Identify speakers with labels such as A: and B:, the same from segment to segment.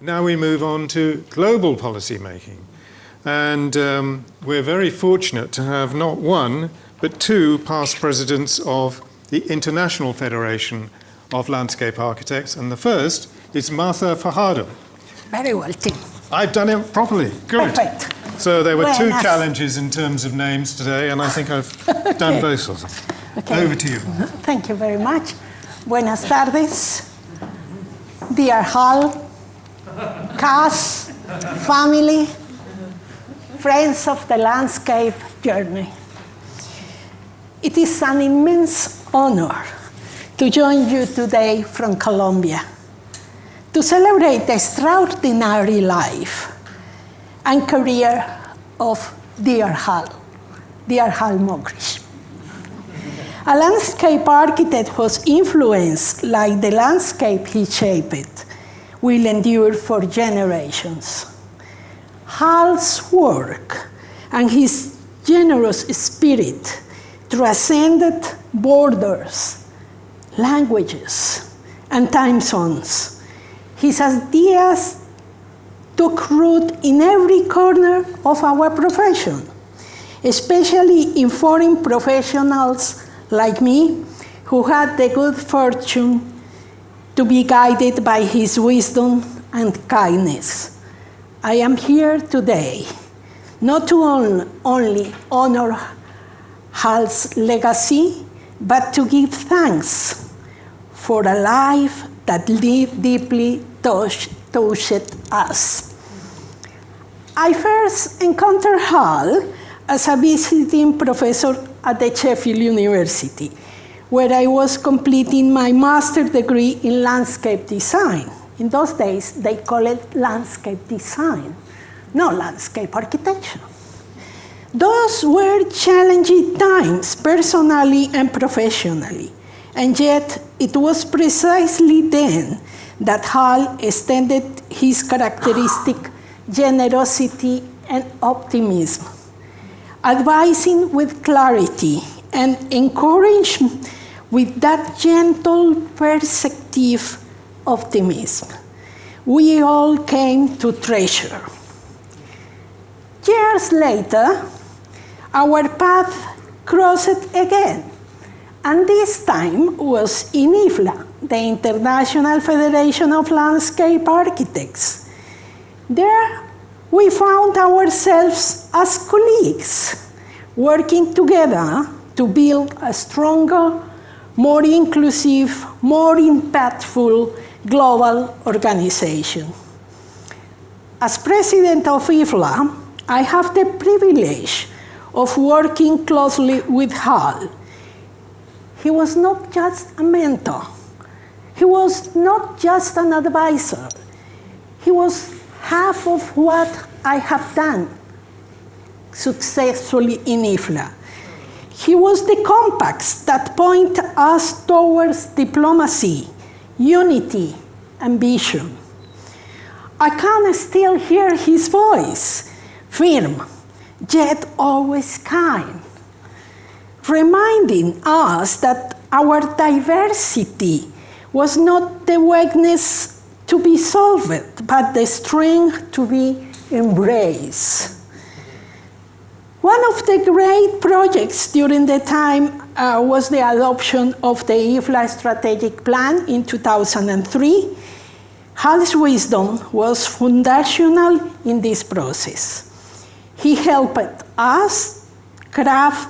A: Now we move on to global policy making. And we're very fortunate to have not one, but two past presidents of the International Federation of Landscape Architects. And the first is Martha Fajardo.
B: Very well, Tim.
A: I've done it properly. Good.
B: Perfect.
A: So there were two challenges in terms of names today, and I think I've done both of them.
B: Okay.
A: Over to you.
B: Thank you very much. Buenas tardes. Dear Hal, cast, family, friends of the landscape journey. It is an immense honor to join you today from Colombia to celebrate the extraordinary life and career of dear Hal Moggridge. A landscape architect whose influence, like the landscape he shaped, will endure for generations. Hal's work and his generous spirit transcended borders, languages, and time zones. His ideas took root in every corner of our profession, especially in foreign professionals like me, who had the good fortune to be guided by his wisdom and kindness. I am here today not to only honor Hal's legacy, but to give thanks for a life that deeply touched us. I first encountered Hal as a visiting professor at the Sheffield University, where I was completing my master's degree in landscape design. In those days, they call it landscape design, not landscape architecture. Those were challenging times, personally and professionally, and yet it was precisely then that Hal extended his characteristic generosity and optimism, advising with clarity and encouraging with that gentle, perceptive optimism we all came to treasure. Years later, our path crossed again, and this time was in IFLA, the International Federation of Landscape Architects. There, we found ourselves as colleagues, working together to build a stronger, more inclusive, more impactful global organization. As president of IFLA, I have the privilege of working closely with Hal. He was not just a mentor. He was not just an advisor. He was half of what I have done successfully in IFLA. He was the compass that point us towards diplomacy, unity, and vision. I can still hear his voice, firm, yet always kind, reminding us that our diversity was not the weakness to be solved, but the strength to be embraced. One of the great projects during the time was the adoption of the IFLA strategic plan in 2003. Hal's wisdom was foundational in this process. He helped us craft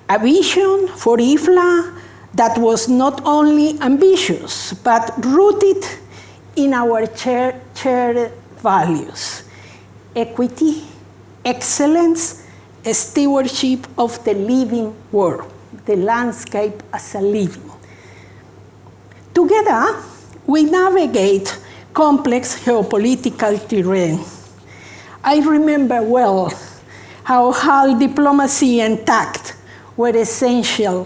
B: a vision for IFLA that was not only ambitious, but rooted in our shared values: equity, excellence, stewardship of the living world, the landscape as a living. Together, we navigate complex geopolitical terrain. I remember well how Hal diplomacy and tact were essential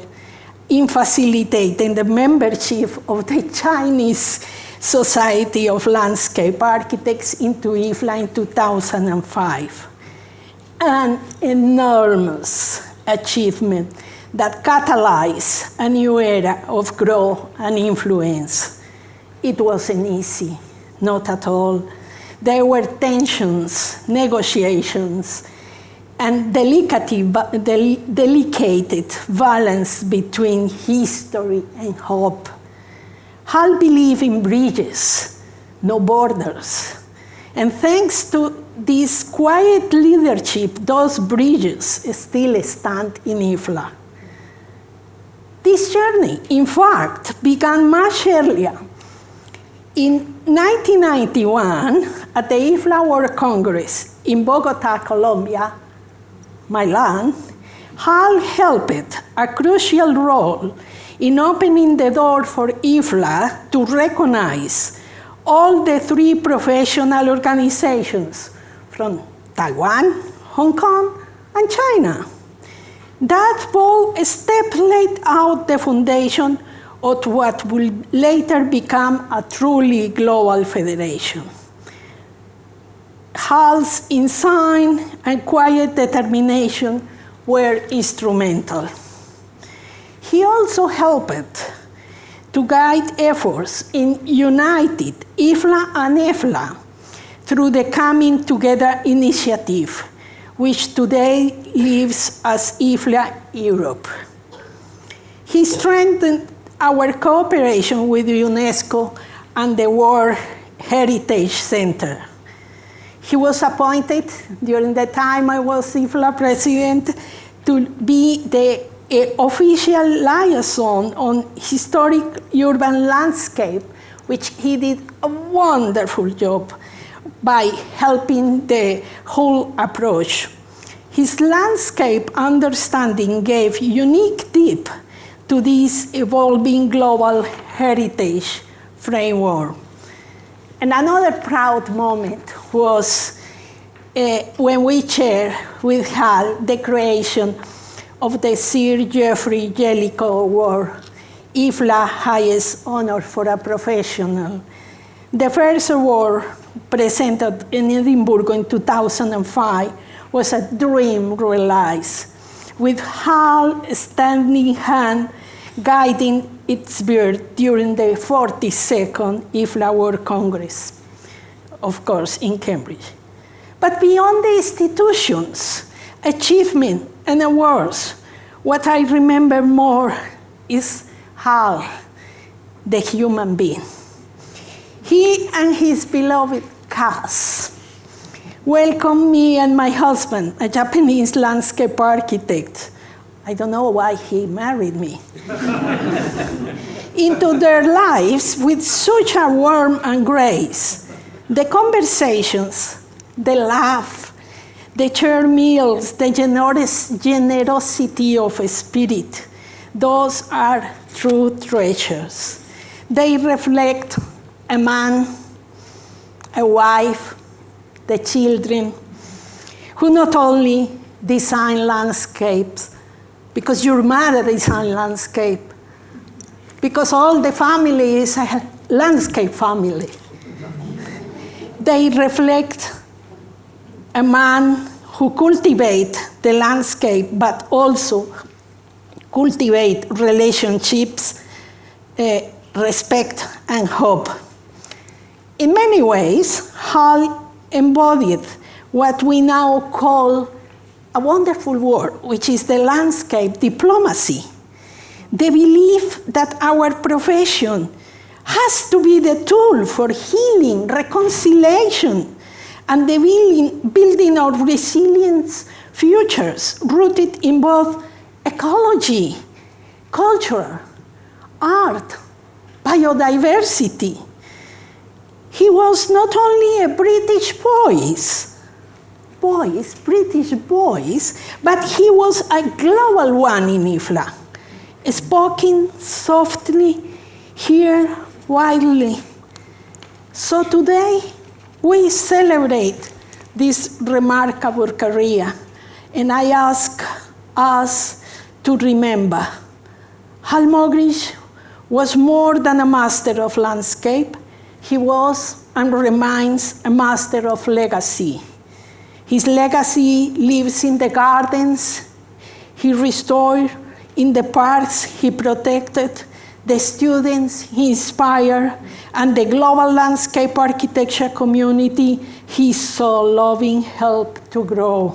B: in facilitating the membership of the Chinese Society of Landscape Architects into IFLA in 2005. An enormous achievement that catalyzed a new era of growth and influence. It wasn't easy, not at all. There were tensions, negotiations, and delicate balance between history and hope. Hal believed in bridges, no borders. And thanks to this quiet leadership, those bridges still stand in IFLA. This journey, in fact, began much earlier. In 1991, at the IFLA World Congress in Bogota, Colombia, my land, Hal helped a crucial role in opening the door for IFLA to recognize all the three professional organizations from Taiwan, Hong Kong, and China. That bold step laid out the foundation of what will later become a truly global federation. Hal's insight and quiet determination were instrumental. He also helped to guide efforts in united IFLA and EFLA through the Coming Together initiative, which today lives as IFLA Europe. He strengthened our cooperation with UNESCO and the World Heritage Center. He was appointed during the time I was IFLA president to be the official liaison on historic urban landscape, which he did a wonderful job by helping the whole approach. His landscape understanding gave unique depth to this evolving global heritage framework. And another proud moment was when we chaired with Hal the creation of the Sir Geoffrey Jellicoe Award, IFLA highest honor for a professional. The first award, presented in Edinburgh in 2005, was a dream realized, with Hal standing hand guiding its birth during the 42nd IFLA World Congress, of course, in Cambridge. But beyond the institutions, achievement, and awards, what I remember more is Hal, the human being. He and his beloved Cass welcomed me and my husband, a Japanese landscape architect. I don't know why he married me. Into their lives with such a warmth and grace. The conversations, the laugh, the shared meals, the generosity of spirit, those are true treasures. They reflect a man, a wife, the children, who not only design landscapes, because your mother designed landscape, because all the family is a landscape family. They reflect a man who cultivates the landscape, but also cultivate relationships, respect, and hope. In many ways, Hal embodied what we now call a wonderful word, which is the landscape diplomacy. The belief that our profession has to be the tool for healing, reconciliation, and the building of resilient futures rooted in both ecology, culture, art, biodiversity. He was not only a British British voice, but he was a global one in IFLA, spoken softly, heard widely. So today, we celebrate this remarkable career, and I ask us to remember, Hal Moggridge was more than a master of landscape. He was and remains a master of legacy. His legacy lives in the gardens he restored, in the parks he protected, the students he inspired, and the global landscape architecture community he so loving helped to grow.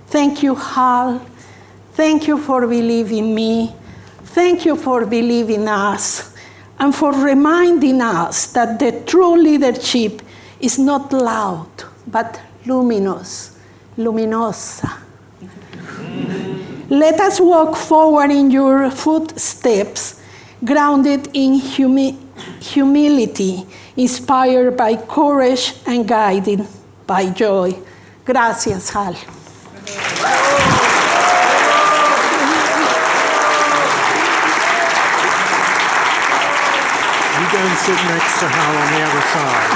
B: Thank you, Hal. Thank you for believing me. Thank you for believing us, and for reminding us that the true leadership is not loud, but luminous, luminosa. Let us walk forward in your footsteps, grounded in humility, inspired by courage, and guided by joy. Gracias, Hal.
A: You go and sit next to Hal on the other side.